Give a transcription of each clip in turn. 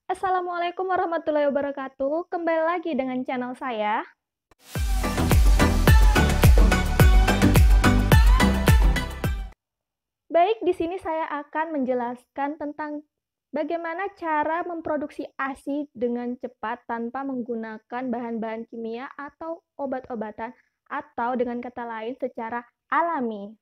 Assalamualaikum warahmatullahi wabarakatuh. Kembali lagi dengan channel saya. Baik, di sini saya akan menjelaskan tentang bagaimana cara memproduksi ASI dengan cepat tanpa menggunakan bahan-bahan kimia atau obat-obatan, atau dengan kata lain secara alami.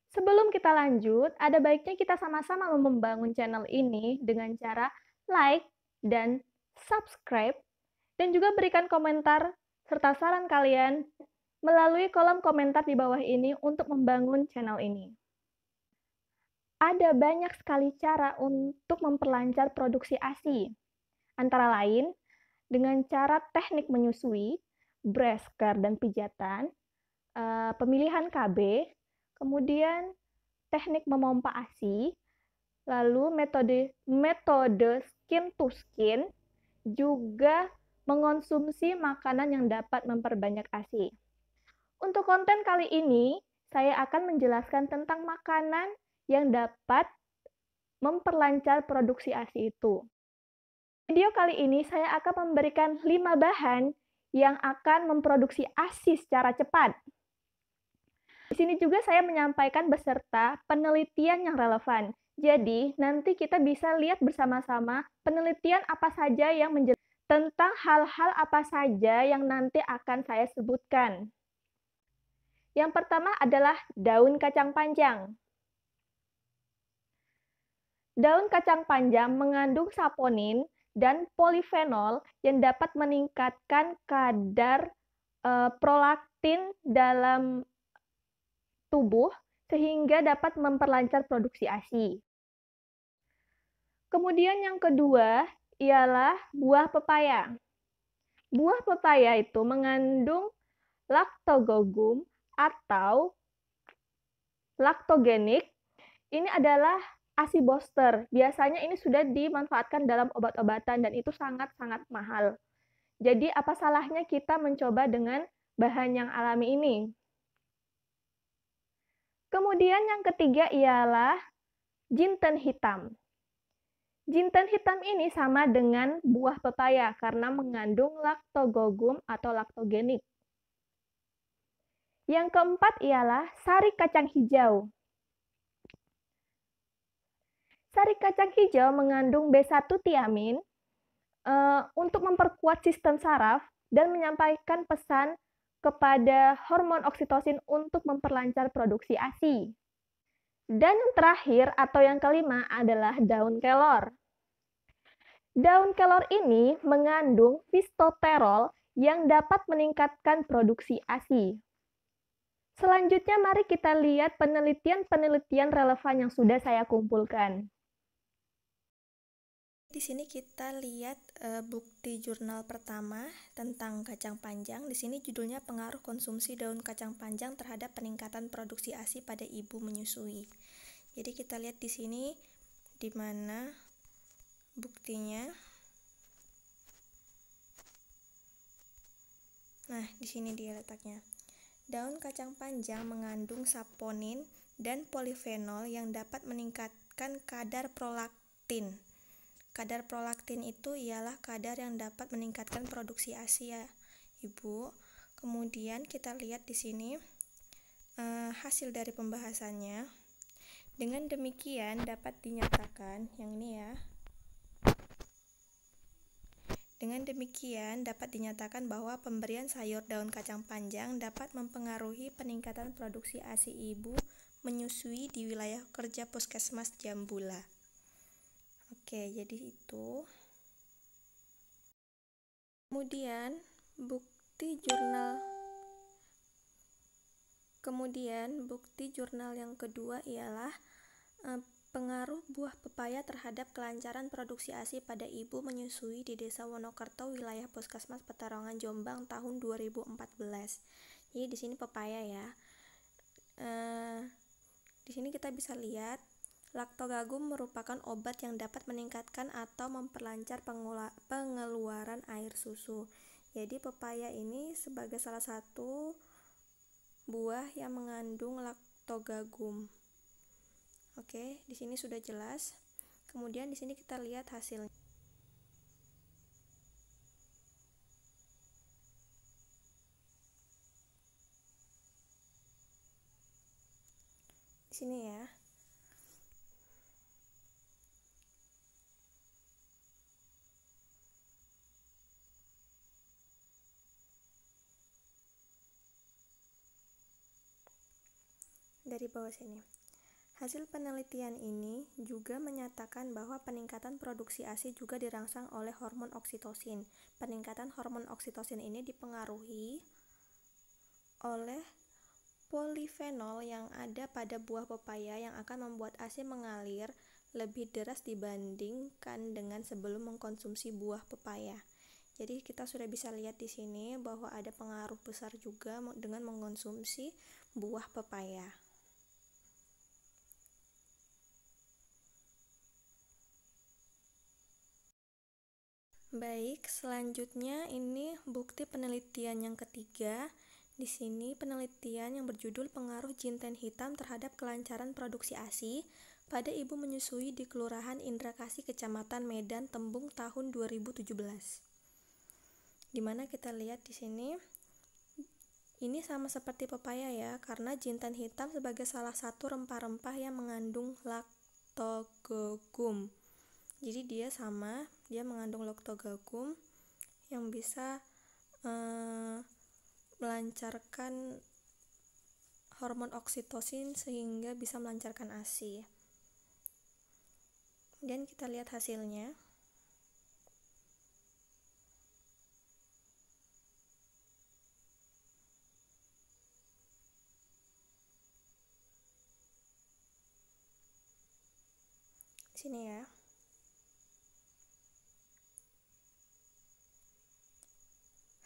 Sebelum kita lanjut, ada baiknya kita sama-sama membangun channel ini dengan cara like dan subscribe, dan juga berikan komentar serta saran kalian melalui kolom komentar di bawah ini untuk membangun channel ini. Ada banyak sekali cara untuk memperlancar produksi ASI, antara lain dengan cara teknik menyusui, breast care dan pijatan, pemilihan KB, kemudian teknik memompa ASI, lalu metode skin to skin, juga mengonsumsi makanan yang dapat memperbanyak ASI. Untuk konten kali ini, saya akan menjelaskan tentang makanan yang dapat memperlancar produksi ASI itu. Video kali ini saya akan memberikan 5 bahan yang akan memproduksi ASI secara cepat. Di sini juga saya menyampaikan beserta penelitian yang relevan. Jadi, nanti kita bisa lihat bersama-sama penelitian apa saja yang tentang hal-hal apa saja yang nanti akan saya sebutkan. Yang pertama adalah daun kacang panjang. Daun kacang panjang mengandung saponin dan polifenol yang dapat meningkatkan kadar prolaktin dalam tubuh sehingga dapat memperlancar produksi ASI. Kemudian yang kedua ialah buah pepaya. Buah pepaya itu mengandung lactogogum atau laktogenik. Ini adalah ASI booster. Biasanya ini sudah dimanfaatkan dalam obat-obatan dan itu sangat-sangat mahal. Jadi apa salahnya kita mencoba dengan bahan yang alami ini? Kemudian yang ketiga ialah jinten hitam. Jinten hitam ini sama dengan buah pepaya karena mengandung lactogogum atau laktogenik. Yang keempat ialah sari kacang hijau. Sari kacang hijau mengandung B1-tiamin untuk memperkuat sistem saraf dan menyampaikan pesan kepada hormon oksitosin untuk memperlancar produksi ASI. Dan yang terakhir atau yang kelima adalah daun kelor. Daun kelor ini mengandung fistoterol yang dapat meningkatkan produksi ASI. Selanjutnya mari kita lihat penelitian-penelitian relevan yang sudah saya kumpulkan. Di sini kita lihat bukti jurnal pertama tentang kacang panjang. Di sini judulnya pengaruh konsumsi daun kacang panjang terhadap peningkatan produksi ASI pada ibu menyusui. Jadi kita lihat di sini di mana buktinya. Nah, di sini dia letaknya. Daun kacang panjang mengandung saponin dan polifenol yang dapat meningkatkan kadar prolaktin. Kadar prolaktin itu ialah kadar yang dapat meningkatkan produksi ASI ya, Ibu. Kemudian kita lihat di sini hasil dari pembahasannya. Dengan demikian dapat dinyatakan yang ini ya. Dengan demikian dapat dinyatakan bahwa pemberian sayur daun kacang panjang dapat mempengaruhi peningkatan produksi ASI ibu menyusui di wilayah kerja Puskesmas Jambula. Oke, jadi itu. Kemudian bukti jurnal yang kedua ialah pengaruh buah pepaya terhadap kelancaran produksi ASI pada ibu menyusui di Desa Wonokerto, wilayah Puskesmas Petarongan, Jombang tahun 2014. Jadi di sini pepaya ya. Di sini kita bisa lihat laktogogum merupakan obat yang dapat meningkatkan atau memperlancar pengeluaran air susu. Jadi pepaya ini sebagai salah satu buah yang mengandung laktogogum. Oke, di sini sudah jelas. Kemudian di sini kita lihat hasilnya. Di sini ya. Dari bawah sini. Hasil penelitian ini juga menyatakan bahwa peningkatan produksi ASI juga dirangsang oleh hormon oksitosin. Peningkatan hormon oksitosin ini dipengaruhi oleh polifenol yang ada pada buah pepaya yang akan membuat ASI mengalir lebih deras dibandingkan dengan sebelum mengkonsumsi buah pepaya. Jadi kita sudah bisa lihat di sini bahwa ada pengaruh besar juga dengan mengkonsumsi buah pepaya. Baik, selanjutnya ini bukti penelitian yang ketiga. Di sini penelitian yang berjudul pengaruh jinten hitam terhadap kelancaran produksi ASI pada ibu menyusui di Kelurahan Indrakasih, Kecamatan Medan, Tembung tahun 2017. Di mana kita lihat di sini ini sama seperti pepaya ya, karena jinten hitam sebagai salah satu rempah-rempah yang mengandung lactogogum. Jadi dia mengandung lactogogum yang bisa melancarkan hormon oksitosin sehingga bisa melancarkan ASI. Kemudian kita lihat hasilnya. Di sini ya.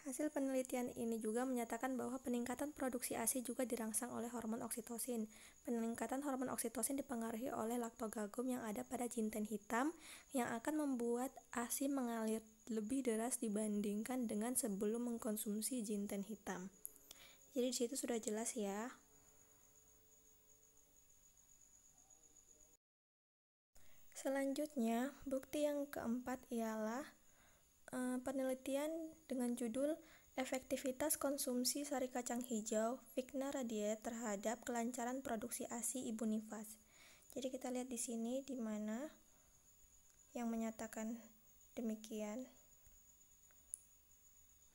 Hasil penelitian ini juga menyatakan bahwa peningkatan produksi ASI juga dirangsang oleh hormon oksitosin. Peningkatan hormon oksitosin dipengaruhi oleh lactogogum yang ada pada jinten hitam yang akan membuat ASI mengalir lebih deras dibandingkan dengan sebelum mengkonsumsi jinten hitam. Jadi di situ sudah jelas ya. Selanjutnya, bukti yang keempat ialah penelitian dengan judul efektivitas konsumsi sari kacang hijau Vigna Radiate terhadap kelancaran produksi ASI ibu nifas. Jadi kita lihat di sini di mana yang menyatakan demikian.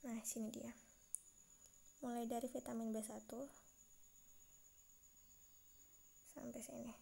Nah, sini dia. Mulai dari vitamin B1 sampai sini.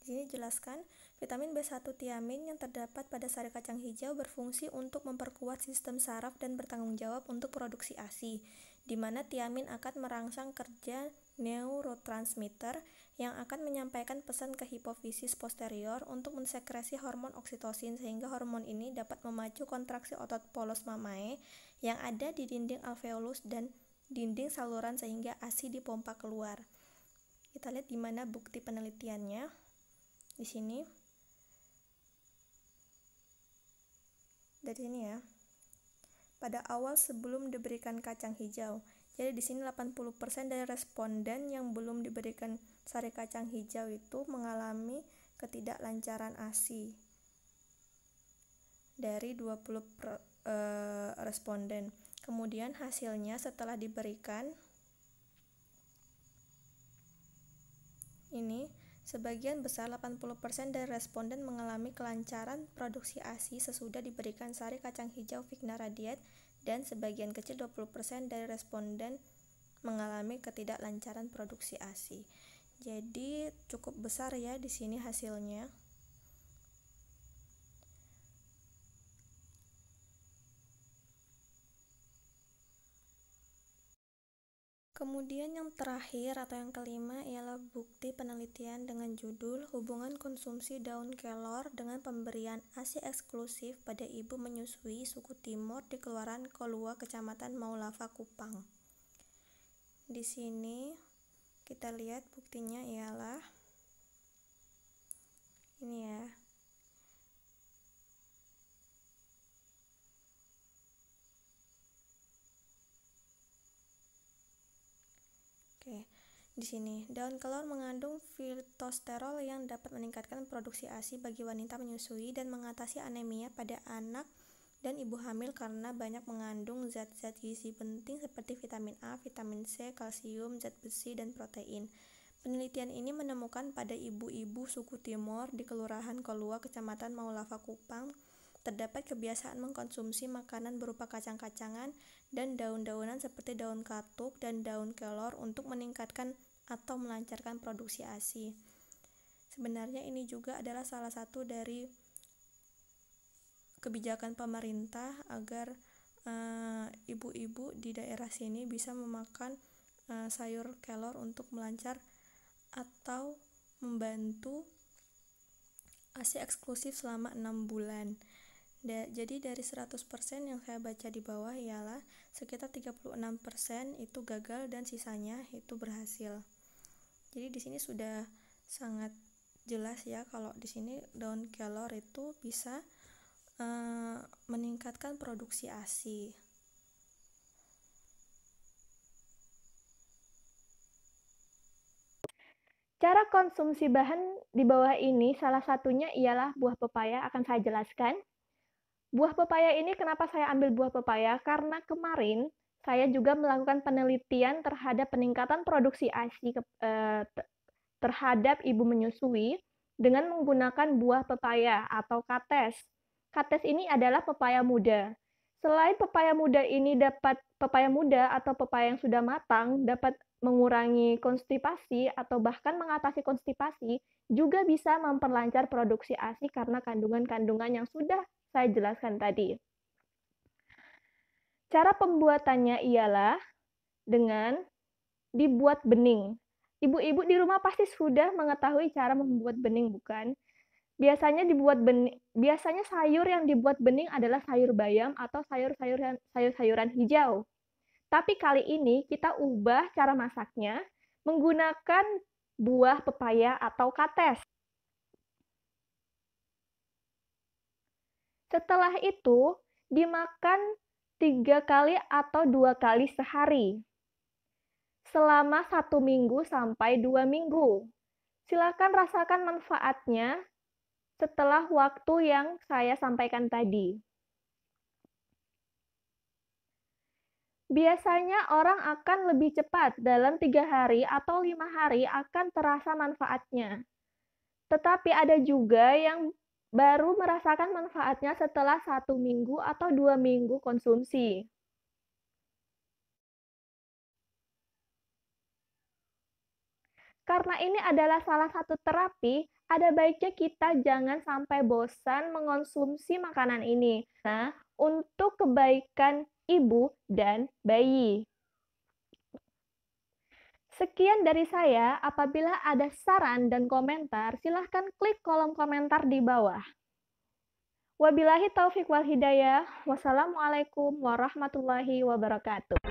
Di sini jelaskan, vitamin B1 tiamin yang terdapat pada sari kacang hijau berfungsi untuk memperkuat sistem saraf dan bertanggung jawab untuk produksi ASI, di mana tiamin akan merangsang kerja neurotransmitter yang akan menyampaikan pesan ke hipofisis posterior untuk mensekresi hormon oksitosin sehingga hormon ini dapat memacu kontraksi otot polus mamae yang ada di dinding alveolus dan dinding saluran sehingga ASI dipompa keluar. Kita lihat di mana bukti penelitiannya. Di sini, dari sini ya, pada awal sebelum diberikan kacang hijau. Jadi di sini 80% dari responden yang belum diberikan sari kacang hijau itu mengalami ketidaklancaran ASI. Dari 20 responden. Kemudian hasilnya setelah diberikan ini sebagian besar 80% dari responden mengalami kelancaran produksi ASI sesudah diberikan sari kacang hijau Vigna Radiate dan sebagian kecil 20% dari responden mengalami ketidaklancaran produksi ASI. Jadi cukup besar ya di sini hasilnya. Kemudian yang terakhir atau yang kelima ialah bukti penelitian dengan judul hubungan konsumsi daun kelor dengan pemberian ASI eksklusif pada ibu menyusui suku Timur di Kelurahan Kolua, Kecamatan Maulava, Kupang. Di sini kita lihat buktinya ialah ini ya. Oke, di sini. Daun kelor mengandung fitosterol yang dapat meningkatkan produksi ASI bagi wanita menyusui dan mengatasi anemia pada anak dan ibu hamil karena banyak mengandung zat-zat gizi penting seperti vitamin A, vitamin C, kalsium, zat besi, dan protein. Penelitian ini menemukan pada ibu-ibu suku Timor di Kelurahan Kolua, Kecamatan Maulava, Kupang, terdapat kebiasaan mengkonsumsi makanan berupa kacang-kacangan dan daun-daunan seperti daun katuk dan daun kelor untuk meningkatkan atau melancarkan produksi ASI. Sebenarnya ini juga adalah salah satu dari kebijakan pemerintah agar ibu-ibu di daerah sini bisa memakan sayur kelor untuk melancar atau membantu ASI eksklusif selama 6 bulan. Jadi dari 100% yang saya baca di bawah ialah sekitar 36% itu gagal dan sisanya itu berhasil. Jadi di sini sudah sangat jelas ya kalau di sini daun kelor itu bisa meningkatkan produksi ASI. Cara konsumsi bahan di bawah ini salah satunya ialah buah pepaya, akan saya jelaskan. Buah pepaya ini kenapa saya ambil buah pepaya? Karena kemarin saya juga melakukan penelitian terhadap peningkatan produksi ASI terhadap ibu menyusui dengan menggunakan buah pepaya atau kates. Kates ini adalah pepaya muda. Selain pepaya muda ini pepaya muda atau pepaya yang sudah matang dapat mengurangi konstipasi atau bahkan mengatasi konstipasi, juga bisa memperlancar produksi ASI karena kandungan-kandungan yang sudah saya jelaskan tadi. Cara pembuatannya ialah dengan dibuat bening. Ibu-ibu di rumah pasti sudah mengetahui cara membuat bening, bukan? Biasanya sayur yang dibuat bening adalah sayur bayam atau sayur-sayuran hijau. Tapi kali ini kita ubah cara masaknya menggunakan buah pepaya atau kates. Setelah itu, dimakan 3 kali atau 2 kali sehari selama 1 minggu sampai 2 minggu. Silakan rasakan manfaatnya setelah waktu yang saya sampaikan tadi. Biasanya orang akan lebih cepat, dalam 3 hari atau 5 hari akan terasa manfaatnya. Tetapi ada juga yang baru merasakan manfaatnya setelah 1 minggu atau 2 minggu konsumsi. Karena ini adalah salah satu terapi, ada baiknya kita jangan sampai bosan mengonsumsi makanan ini. Nah, untuk kebaikan ibu dan bayi. Sekian dari saya. Apabila ada saran dan komentar, silahkan klik kolom komentar di bawah. Wabillahi taufiq wal hidayah. Wassalamualaikum warahmatullahi wabarakatuh.